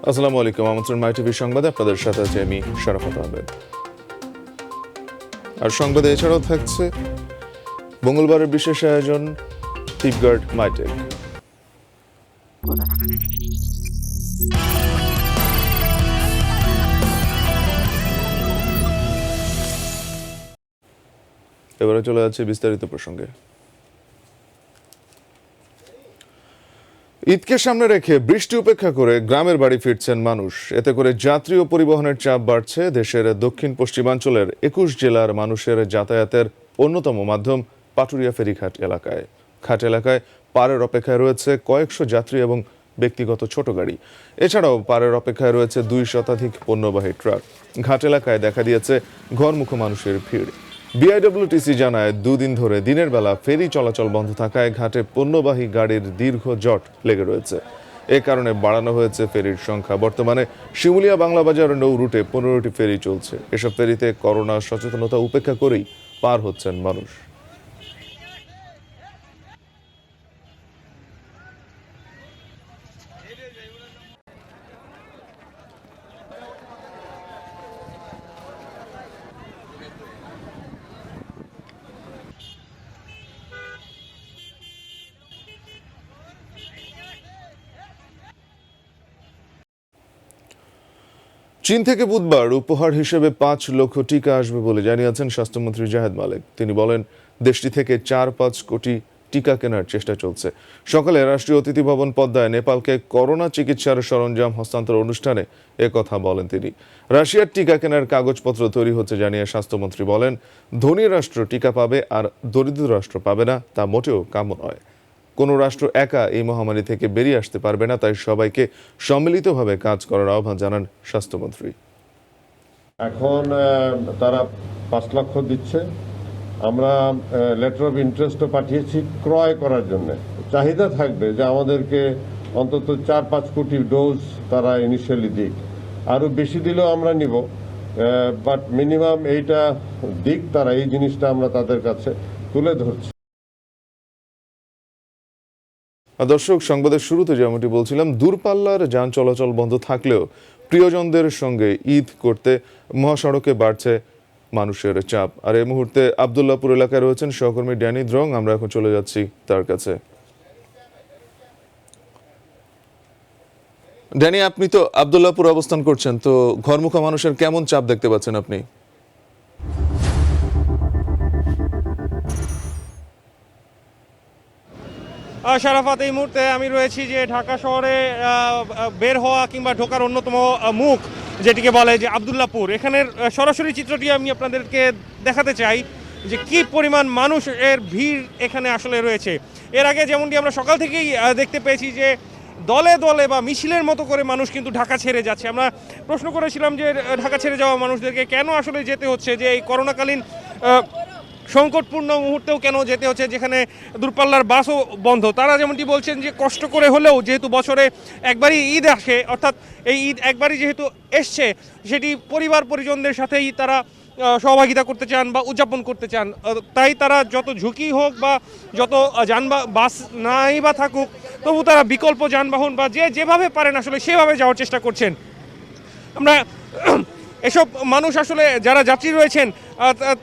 আসসালামু আলাইকুম। আমন্ত্রণ মাই টিভি সংবাদে আপনাদের সাথে আছি আমি শরাফত আহমেদ। আর সংবাদে এছাড়াও থাকছে মঙ্গলবারের বিশেষ আয়োজন টিপগার্ড মাইটেক। এবারে চলে যাচ্ছে বিস্তারিত প্রসঙ্গে। ঈদকে সামনে রেখে বৃষ্টি উপেক্ষা করে গ্রামের বাড়ি ফিরছেন মানুষ। এতে করে যাত্রী ও পরিবহনের চাপ বাড়ছে। দেশের দক্ষিণ পশ্চিমাঞ্চলের ২১ জেলার মানুষের যাতায়াতের অন্যতম মাধ্যম পাটুরিয়া ফেরিঘাট এলাকায়। ঘাট এলাকায় পারের অপেক্ষায় রয়েছে কয়েকশো যাত্রী এবং ব্যক্তিগত ছোট গাড়ি। এছাড়াও পারের অপেক্ষায় রয়েছে ২ শতাধিক পণ্যবাহী ট্রাক। ঘাট এলাকায় দেখা দিয়েছে ঘরমুখো মানুষের ভিড়। বিআইডব্লিউটিসি জানায়, দুদিন ধরে দিনের বেলা ফেরি চলাচল বন্ধ থাকায় ঘাটে পণ্যবাহী গাড়ির দীর্ঘ জট লেগে রয়েছে। এ কারণে বাড়ানো হয়েছে ফেরির সংখ্যা। বর্তমানে শিমুলিয়া বাংলাবাজার নৌ রুটে ১৫টি ফেরি চলছে। এসব ফেরিতে করোনা সচেতনতা উপেক্ষা করেই পার হচ্ছেন মানুষ। চীন থেকে বুধবার উপহার হিসেবে ৫ লক্ষ টিকা আসবে বলে জানিয়েছেন স্বাস্থ্যমন্ত্রী জাহেদ মালেক। তিনি বলেন, দেশটি থেকে ৪-৫ কোটি টিকা কেনার চেষ্টা চলছে। সকালে রাষ্ট্রীয় অতিথি ভবন পদ্মায় নেপালকে করোনা চিকিৎসার সরঞ্জাম হস্তান্তর অনুষ্ঠানে একথা বলেন তিনি। রাশিয়ার টিকা কেনার কাগজপত্র তৈরি হচ্ছে জানিয়ে স্বাস্থ্যমন্ত্রী বলেন, ধনী রাষ্ট্র টিকা পাবে আর দরিদ্র রাষ্ট্র পাবে না, তা মোটেও কাম্য নয়। কোনো রাষ্ট্র একা এই মহামারী থেকে বেরিয়ে আসতে পারবে না, তাই সবাইকে সম্মিলিতভাবে কাজ করার আহ্বান জানান স্বাস্থ্যমন্ত্রী। এখন তারা ৫ লক্ষ দিচ্ছে। আমরা লেটার অফ ইন্টারেস্টও পাঠিয়েছি ক্রয় করার জন্য। চাহিদা থাকবে যে আমাদেরকে অন্তত ৪-৫ কোটি ডোজ তারা ইনিশিয়ালি দিক। আরও বেশি দিলেও আমরা নিব, বাট মিনিমাম এইটা দিক তারা, এই জিনিসটা আমরা তাদের কাছে তুলে ধরছি। দর্শক, সংবাদের শুরুতে যেমনটি বলছিলাম, দূরপাল্লার যান চলাচল বন্ধ থাকলেও প্রিয়জনদের সঙ্গে ঈদ করতে মহাসড়কে বাড়ছে মানুষের চাপ। আর এই মুহূর্তে আবদুল্লাহপুর এলাকায় রয়েছেন সহকর্মী ড্যানি দ্রং। আমরা এখন চলে যাচ্ছি তার কাছে। ড্যানি, আপনি তো আবদুল্লাহপুর অবস্থান করছেন, তো ঘরমুখো মানুষের কেমন চাপ দেখতে পাচ্ছেন আপনি? শারাফাত, এই মুহূর্তে আমি রয়েছি যে ঢাকা শহরে বের হওয়া কিংবা ঢোকার অন্যতম মুখ যেটিকে বলে যে আবদুল্লাহপুর। এখানের সরাসরি চিত্রটি আমি আপনাদেরকে দেখাতে চাই যে কি পরিমাণ মানুষের ভিড় এখানে আসলে রয়েছে। এর আগে যেমনটি আমরা সকাল থেকেই দেখতে পেয়েছি যে দলে দলে বা মিছিলের মতো করে মানুষ কিন্তু ঢাকা ছেড়ে যাচ্ছে। আমরা প্রশ্ন করেছিলাম যে ঢাকা ছেড়ে যাওয়া মানুষদেরকে কেন আসলে যেতে হচ্ছে, যে এই করোনাকালীন সংকটপূর্ণ মুহূর্তেও কেন যেতে হচ্ছে, যেখানে দূরপাল্লার বাসও বন্ধ। তারা যেমনটি বলছেন যে কষ্ট করে হলেও যেহেতু বছরে একবারই ঈদ আসে, অর্থাৎ এই ঈদ একবারই যেহেতু এসছে, সেটি পরিবার পরিজনদের সাথেই তারা সহভাগিতা করতে চান বা উদযাপন করতে চান। তাই তারা যত ঝুঁকি হোক বা যত বাস নাই বা থাকুক, তবু তারা বিকল্প যানবাহন বা যেভাবে পারেন আসলে সেভাবে যাওয়ার চেষ্টা করছেন। আমরা এসব মানুষ আসলে যারা যাত্রী রয়েছেন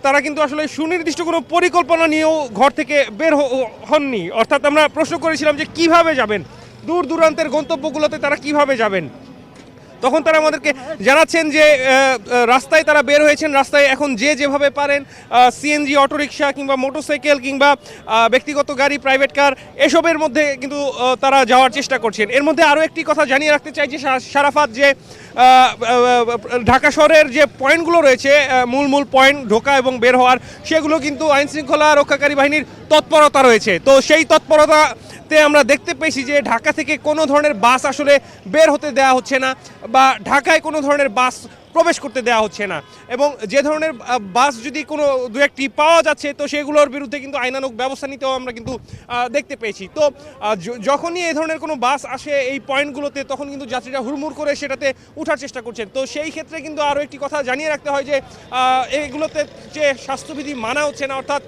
তারা কিন্তু আসলে সুনির্দিষ্ট কোনো পরিকল্পনা নিয়েও ঘর থেকে বের হননি। অর্থাৎ আমরা প্রশ্ন করেছিলাম যে কিভাবে যাবেন, দূর দূরান্তের গন্তব্যগুলোতে তারা কিভাবে যাবেন। তখন তারা আমাদেরকে জানাচ্ছেন যে রাস্তায় তারা বের হয়েছেন, রাস্তায় এখন যেভাবে পারেন সিএনজি, অটোরিকশা কিংবা মোটরসাইকেল কিংবা ব্যক্তিগত গাড়ি, প্রাইভেট কার, এসবের মধ্যে কিন্তু তারা যাওয়ার চেষ্টা করছেন। এর মধ্যে আরও একটি কথা জানিয়ে রাখতে চাই যে শারাফাত, যে ঢাকা শহরের যে পয়েন্টগুলো রয়েছে, মূল পয়েন্ট ঢোকা এবং বের হওয়ার, সেগুলো কিন্তু আইনশৃঙ্খলা রক্ষাকারী বাহিনীর তৎপরতা রয়েছে। তো সেই তৎপরতাতে আমরা দেখতে পেয়েছি যে ঢাকা থেকে কোনো ধরনের বাস আসলে বের হতে দেওয়া হচ্ছে না বা ঢাকায় কোনো ধরনের বাস প্রবেশ করতে দেওয়া হচ্ছে না, এবং যে ধরনের বাস যদি কোনো দু একটি পাওয়া যাচ্ছে তো সেগুলোর বিরুদ্ধে কিন্তু আইনানুগ ব্যবস্থা নিতেও আমরা কিন্তু দেখতে পেয়েছি। তো যখনই এই ধরনের কোনো বাস আসে এই পয়েন্টগুলোতে, তখন কিন্তু যাত্রীরা হুড়মুড় করে সেটাতে ওঠার চেষ্টা করছেন। তো সেই ক্ষেত্রে কিন্তু আরও একটি কথা জানিয়ে রাখতে হয় যে এগুলোতে যে স্বাস্থ্যবিধি মানা হচ্ছে না, অর্থাৎ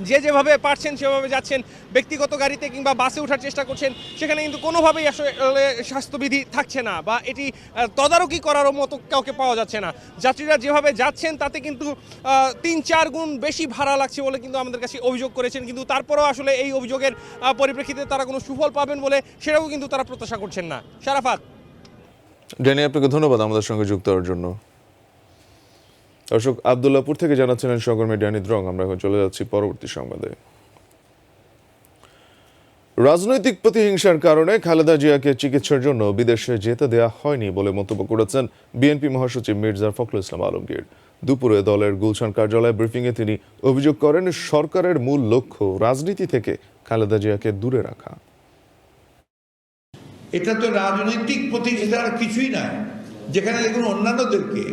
যে যেভাবে পারছেন সেভাবে যাচ্ছেন, ব্যক্তিগত গাড়িতে কিংবা বাসে ওঠার চেষ্টা করছেন, সেখানে কিন্তু কোনোভাবেই আসলে স্বাস্থ্যবিধি থাকছে না বা এটি তদারকি করারও মতো কাউকে পাওয়া যাচ্ছে না। যাত্রীরা যেভাবে যাচ্ছেন তাতে কিন্তু 3-4 গুণ বেশি ভাড়া লাগছে বলে কিন্তু আমাদের কাছে অভিযোগ করেছেন, কিন্তু তারপরেও আসলে এই অভিযোগের পরিপ্রেক্ষিতে তারা কোনো সুফল পাবেন বলে সেটাও কিন্তু তারা প্রত্যাশা করছেন না। শারাফাত। ড্যানি, আপনাকে ধন্যবাদ আমাদের সঙ্গে যুক্ত হওয়ার জন্য। দর্শক, আবদুল্লাপুর থেকে জানাচ্ছিলেন সহকর্মী ড্যানি দ্রং। আমরা এখন চলে যাচ্ছি পরবর্তী সংবাদে। রাজনৈতিক প্রতিহিংসার কারণে খালেদা জিয়াকে চিকিৎসার জন্য বিদেশে যেতে দেওয়া হয়নি বলে মন্তব্য করেছেন বিএনপি মহাসচিব মির্জা ফখরুল ইসলাম আলমগীর। দুপুরে দলের গুলশান কার্যালয়ে ব্রিফিংয়ে তিনি অভিযোগ করেন, সরকারের মূল লক্ষ্য রাজনীতি থেকে খালেদা জিয়াকে দূরে রাখা। এটা তো রাজনৈতিক প্রতিহিংসা কিছুই নয়। যেখানে দেখুন অন্যান্যদেরকে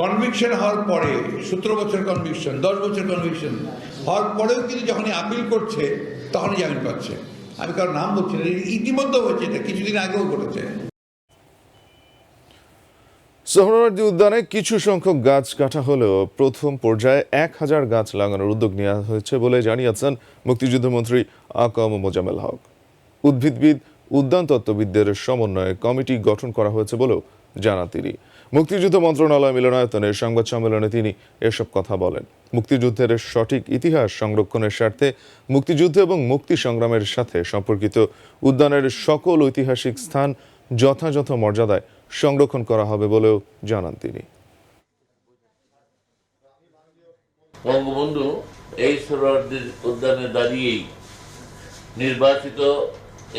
কনভিকশন হওয়ার পরে 17 বছর কনভিকশন, 10 বছর কনভিকশন হওয়ার পরেও কিন্তু যখনই আপিল করছে তখনই জামিন পাচ্ছে। আমি কারোর নাম বলছি না, ইতিমধ্যে হয়েছে, এটা কিছুদিন আগেও ঘটেছে। সোহরাওয়ার্দী উদ্যানে কিছু সংখ্যক গাছ কাটা হলেও প্রথম পর্যায়ে 1000 গাছ লাগানোর উদ্যোগ নেওয়া হয়েছে বলে জানিয়েছেন মুক্তিযুদ্ধমন্ত্রী আ.ক.ম মোজাম্মেল হক। উদ্ভিদবিদ, উদ্যান তত্ত্ববিদদের সমন্বয়ে কমিটি গঠন করা হয়েছে বলেও জানান তিনি। মুক্তিযুদ্ধ মন্ত্রণালয় মিলনায়তনের সংবাদ সম্মেলনে তিনি এসব কথা বলেন। মুক্তিযুদ্ধের সঠিক ইতিহাস সংরক্ষণের স্বার্থে মুক্তিযুদ্ধ এবং মুক্তি সংগ্রামের সাথে সম্পর্কিত উদ্যানের সকল ঐতিহাসিক স্থান যথাযথ মর্যাদায় সংরক্ষণ করা হবে বলেও জানান তিনি। বঙ্গবন্ধু এই সোহরাওয়ার্দী উদ্যানে দাঁড়িয়েই নির্বাচিত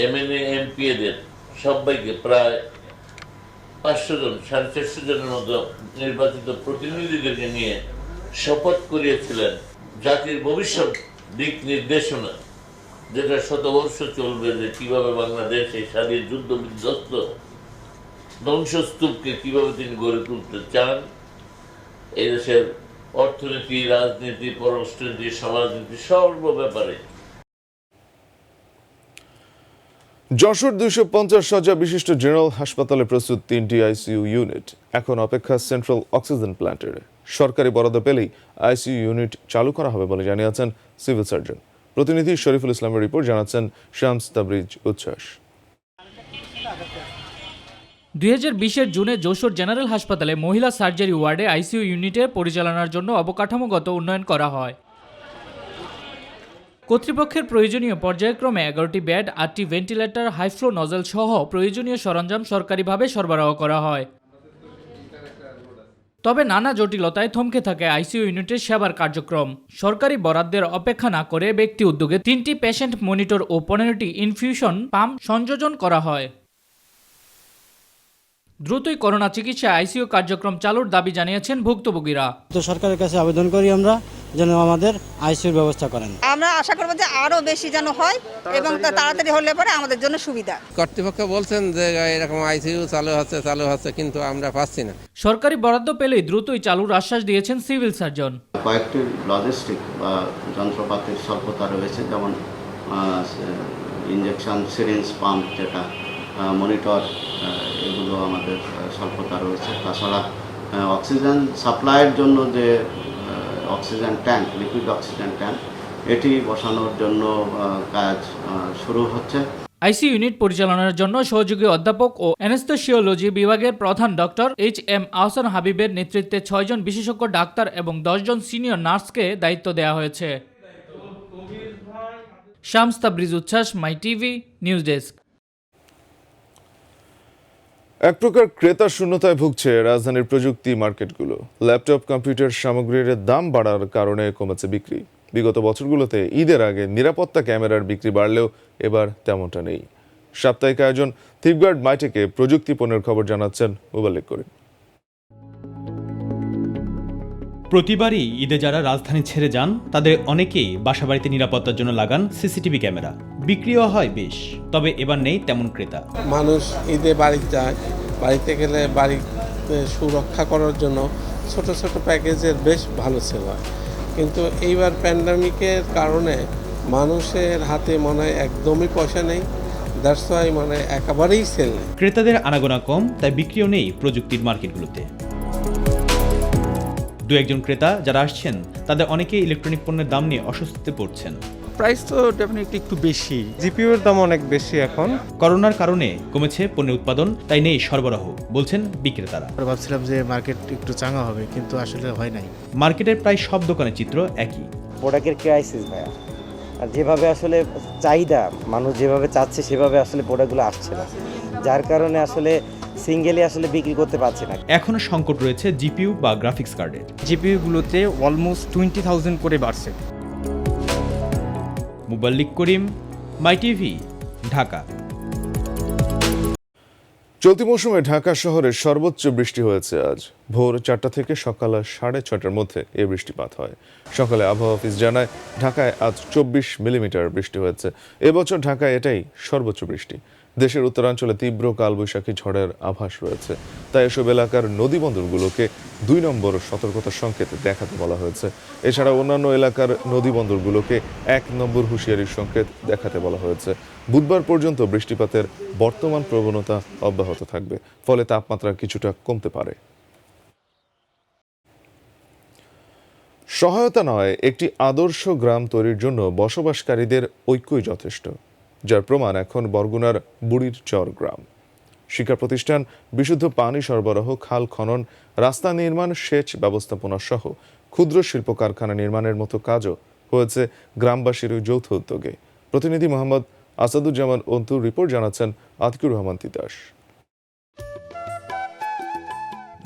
এমএনএ এমপিএদের সবাইকে প্রায় 500 জন, 450 জনের মতো নির্বাচিত প্রতিনিধিদেরকে নিয়ে শপথ করিয়েছিলেন জাতির ভবিষ্যৎ দিক নির্দেশনা, যেটা শতবর্ষ চলবে, যে কিভাবে বাংলাদেশ এই স্বাধীন যুদ্ধ বিধ্বস্ত ধ্বংসস্তূপকে কিভাবে তিনি গড়ে তুলতে চান। এই দেশের অর্থনীতি, রাজনীতি, পররাষ্ট্রনীতি, সমাজনীতি সর্ব ব্যাপারে। যশোর 250 শয্যা বিশিষ্ট জেনারেল হাসপাতালে প্রস্তুত 3টি আইসিইউ ইউনিট। এখন অপেক্ষা সেন্ট্রাল অক্সিজেন প্ল্যান্টের। সরকারি বরাদ্দ পেলেই আইসিইউ ইউনিট চালু করা হবে বলে জানিয়েছেন সিভিল সার্জন। প্রতিনিধি শরীফুল ইসলামের রিপোর্ট, জানাচ্ছেন শামস তাবরিজ উচ্ছ্বাস। 2020-এর জুনে যশোর জেনারেল হাসপাতালে মহিলা সার্জারি ওয়ার্ডে আইসিইউ ইউনিটের পরিচালনার জন্য অবকাঠামোগত উন্নয়ন করা হয়। কর্তৃপক্ষের প্রয়োজনীয় পর্যায়ক্রমে 11টি বেড, 8টি ভেন্টিলেটর, হাইফ্লো নজল সহ প্রয়োজনীয় সরঞ্জাম সরকারিভাবে সরবরাহ করা হয়। তবে নানা জটিলতায় থমকে থাকে আইসিইউ ইউনিটের সেবার কার্যক্রম। সরকারি বরাদ্দের অপেক্ষা না করে ব্যক্তি উদ্যোগে 3টি পেশেন্ট মনিটর ও 15টি ইনফিউশন পাম্প সংযোজন করা হয়। দ্রুতই করোনা চিকিৎসা আইসিইউ কার্যক্রম চালুর দাবি জানিয়েছেন ভুক্তভোগীরা। তো সরকারের কাছে আবেদন করি আমরা যেন আমাদের আইসিইউর ব্যবস্থা করেন। আমরা আশা করব যে আরো বেশি যেন হয় এবং তাড়াতাড়ি হলে পরে আমাদের জন্য সুবিধা। কর্তৃপক্ষ বলছেন যে এরকম আইসিইউ চালু হচ্ছে, কিন্তু আমরা পাচ্ছি না। সরকারি বরাদ্দ পেলেই দ্রুতই চালুর আশ্বাস দিয়েছেন সিভিল সার্জন। কয়েকটি লজিস্টিক বা যন্ত্রপাতির স্বল্পতা রয়েছে, যেমন ইনজেকশন সিরিঞ্জ, পাম্প, যেটা মনিটর, এগুলো আমাদের স্বল্পতা রয়েছে। তাছাড়া অক্সিজেন সাপ্লাইয়ের জন্য যে oxygen tank, liquid oxygen tank, এটি বসানোর জন্য কাজ শুরু হচ্ছে। আইসিইউ ইউনিট পরিচালনার জন্য সহযোগী অধ্যাপক ও অ্যানেস্থেসিওলজি বিভাগের প্রধান ডক্টর এইচ.এম. আহসান হাবিবের নেতৃত্বে 6 জন বিশেষজ্ঞ ডাক্তার এবং 10 জন সিনিয়র নার্সকে দায়িত্ব দেওয়া হয়েছে। শামস তাবরিজ উচ্ছ্বাস, মাই টিভি নিউজ ডেস্ক। এক প্রকার ক্রেতা শূন্যতায় ভুগছে রাজধানীর প্রযুক্তি মার্কেটগুলো। ল্যাপটপ, কম্পিউটার সামগ্রীর দাম বাড়ার কারণে কমেছে বিক্রি। বিগত বছরগুলোতে ঈদের আগে নিরাপত্তা ক্যামেরার বিক্রি বাড়লেও এবার তেমনটা নেই। সাপ্তাহিক আয়োজন থিপগার্ড মাইটেকে প্রযুক্তি পণ্যের খবর জানাচ্ছেন মোবাল্লিক করিম। প্রতিবারই ঈদে যারা রাজধানী ছেড়ে যান তাদের অনেকেই বাসাবাড়িতে নিরাপত্তার জন্য লাগান সিসিটিভি ক্যামেরা। বিক্রিও হয় বেশ, তবে এবার নেই তেমন ক্রেতা। মানুষ ঈদে বাড়িতে যায়, বাড়িতে গেলে বাড়ি সুরক্ষা করার জন্য ছোট ছোট প্যাকেজের বেশ ভালো সেল হয়, কিন্তু এইবার প্যান্ডামিকের কারণে মানুষের হাতে মনে হয় একদমই পয়সা নেই। দ্যাটস ওয়াই একেবারেই সেল নেই। ক্রেতাদের আনাগোনা কম, তাই বিক্রিও নেই প্রযুক্তির মার্কেটগুলোতে। দু একজন ক্রেতা যারা আসছেন তাদের অনেকেই ইলেকট্রনিক পণ্যের দাম নিয়ে অস্বস্তিতে পড়ছেন। প্রাইস তো ডেফিনেটলি একটু বেশি। জিপিইউ এর দাম অনেক বেশি এখন। করোনার কারণে কমেছে পণ্যের উৎপাদন, তাই নেই সরবরাহ, বলছেন বিক্রেতারা। ভাবছিলাম যে মার্কেট একটু চাঙ্গা হবে, কিন্তু আসলে হয় নাই। মার্কেটের প্রায় সব দোকানের চিত্র একই। প্রোডাক্টের ক্রাইসিস ভাইয়া, আর যেভাবে আসলে চাহিদা, মানুষ যেভাবে চাচ্ছে সেভাবে আসলে প্রোডাক্টগুলো আসছে না, যার কারণে আসলে সিঙ্গেলি আসলে বিক্রি করতে পারছে না। এখনও সংকট রয়েছে জিপিইউ বা গ্রাফিক্স কার্ডের। জিপিইউগুলোতে অলমোস্ট 20,000 করে বাড়ছে। মুবাল্লিক করিম, মাই টিভি, ঢাকা। চলতি মৌসুমে ঢাকা শহরে সর্বোচ্চ বৃষ্টি হয়েছে আজ। ভোর 4টা থেকে সকাল 6:30টার মধ্যে এই বৃষ্টিপাত হয়। সকালে আবহাওয়া অফিস জানায় ঢাকায় আজ 24 মিলিমিটার বৃষ্টি হয়েছে। এবছর ঢাকায় এটাই সর্বোচ্চ বৃষ্টি। দেশের উত্তরাঞ্চলে তীব্র কালবৈশাখী ঝড়ের আভাস রয়েছে, তাই এসব এলাকার নদীবন্দরগুলোকে 2 নম্বর সতর্কতার সংকেত দেখাতে বলা হয়েছে। এছাড়া অন্যান্য এলাকার নদীবন্দরগুলোকে 1 নম্বর হুঁশিয়ারির সংকেত দেখাতে বলা হয়েছে। বুধবার পর্যন্ত বৃষ্টিপাতের বর্তমান প্রবণতা অব্যাহত থাকবে, ফলে তাপমাত্রা কিছুটা কমতে পারে। সহায়তা নয়, একটি আদর্শ গ্রাম তৈরির জন্য বসবাসকারীদের ঐক্যই যথেষ্ট, যার প্রমাণ এখন বরগুনার বুড়িরচর গ্রাম। শিক্ষা প্রতিষ্ঠান, বিশুদ্ধ পানি সরবরাহ, খাল খনন, রাস্তা নির্মাণ, সেচ ব্যবস্থাপনা সহ ক্ষুদ্র শিল্প কারখানা নির্মাণের মতো কাজও হয়েছে গ্রামবাসীর যৌথ উদ্যোগে। প্রতিনিধি মোহাম্মদ আসাদুজ্জামান অন্তুর রিপোর্ট, জানাচ্ছেন আতিকুর রহমান তিতাস।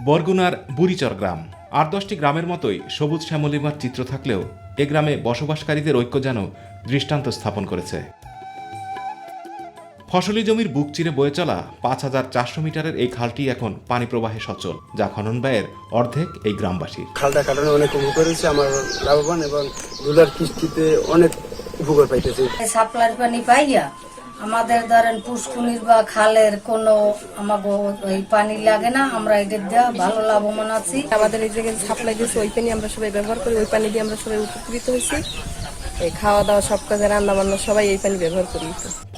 বরগুনার বুড়িচর গ্রাম 8-10টি গ্রামের মতোই সবুজ শ্যামলিমার চিত্র থাকলেও এ গ্রামে বসবাসকারীদের ঐক্য যেন দৃষ্টান্ত স্থাপন করেছে। ফসলি জমির বুক চিরে বয়ে চলা 5,400 মিটারের এই খালটি এখন পানি প্রবাহে সচল, যা খনন ব্যয়ের অর্ধেক এই গ্রামবাসীর। খালটা কাটানো অনেক উপকার হয়েছে, আমার লাভবান এবং রোজার কিস্তিতে অনেক উপকার পাইতেছে। সাপ্লাই পানি পাইয়া আমাদের ধরেন পুষ্কুনির বা খালের কোনো আমাকে ওই পানি লাগে না, আমরা এদের দেওয়া ভালো লাভবান আছি। আমাদের এই জায়গায় সাপ্লাই দিয়েছে, ওই পানি আমরা সবাই ব্যবহার করি, ওই পানি দিয়ে আমরা সবাই উপকৃত হয়েছি। এই খাওয়া দাওয়া সব কাজে, রান্না বান্না সবাই এই পানি ব্যবহার করি।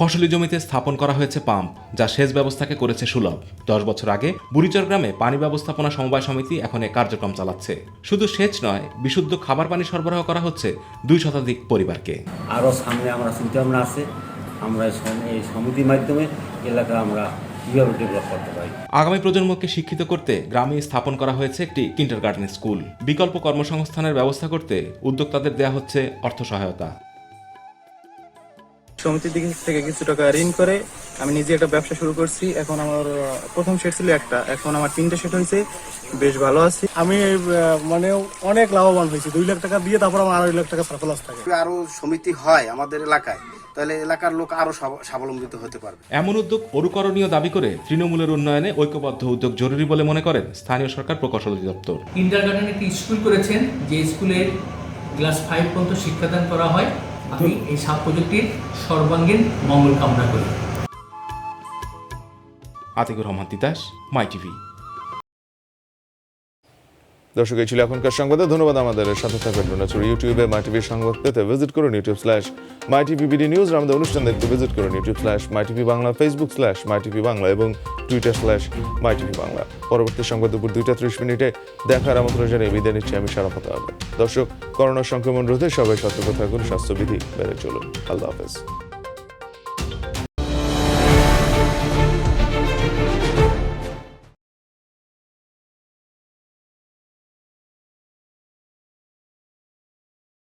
ফসলি জমিতে স্থাপন করা হয়েছে পাম্প, যা সেচ ব্যবস্থাকে করেছে সুলভ। 10 বছর আগে বুড়িচর গ্রামে পানি ব্যবস্থাপনা সমবায় সমিতি এখন এ কার্যক্রম চালাচ্ছে। শুধু সেচ নয়, বিশুদ্ধ খাবার পানি সরবরাহ করা হচ্ছে 2 শতাধিক পরিবারকে। আরও সামনে আমরা চিন্তা ভাবনা আছে, আমরা এই সমিতির মাধ্যমে এলাকা আমরা কিভাবে ডেভেলপ করতে পারি। আগামী প্রজন্মকে শিক্ষিত করতে গ্রামে স্থাপন করা হয়েছে একটি কিন্ডারগার্টেন স্কুল। বিকল্প কর্মসংস্থানের ব্যবস্থা করতে উদ্যোক্তাদের দেওয়া হচ্ছে অর্থ সহায়তা। সমিতির দিক থেকে কিছু টাকা ঋণ করে আমি নিজে একটা ব্যবসা শুরু করছি। এখন আমার প্রথম সেট ছিল একটা, এখন আমার 3টে সেট হয়েছে, বেশ ভালো আছি। আমি মানে অনেক লাভবান হয়েছি। 2 লাখ টাকা দিয়ে তারপর আমার 2.5 লাখ টাকা সারপ্লাস থাকে। আরো সমিতি হয় আমাদের এলাকায়, তাহলে এলাকার লোক আরো স্বাবলম্বিত হতে পারবে। এমন উদ্যোগ অনুকরণীয় দাবি করে তৃণমূলের উন্নয়নে ঐক্যবদ্ধ উদ্যোগ জরুরি বলে মনে করেন স্থানীয় সরকার প্রকৌশল অধিদপ্তর। কিন্ডারগার্টেন একটি স্কুল করেছেন, যে স্কুলে ক্লাস 5 পর্যন্ত শিক্ষাদান করা হয়। আমি এই সাব প্রযুক্তির সর্বাঙ্গীন মঙ্গল কামনা করি। আতিকুর রহমান তিতাস, মাই টিভি। দর্শক, এই ছিল এখনকার সংবাদে। ধন্যবাদ আমাদের সাথে থাকার জন্য। ইউটিউবে মাই টিভির সংবাদ পেতে ভিজিট করুন youtube/mytvbd নিউজ। আমাদের অনুষ্ঠান দেখতে ভিজিট করুন youtube/mytv বাংলা, facebook/mytv বাংলা এবং twitter/mytv বাংলা। পরবর্তী সংবাদ দুপুর 2টা 30 দেখার আমন্ত্রণ জানিয়ে বিদায় নিচ্ছি আমি শারাফত আহমেদ। দর্শক, করোনা সংক্রমণ রোধে সবাই সতর্ক থাকুন, স্বাস্থ্যবিধি মেনে চলুন। আল্লাহ হাফেজ।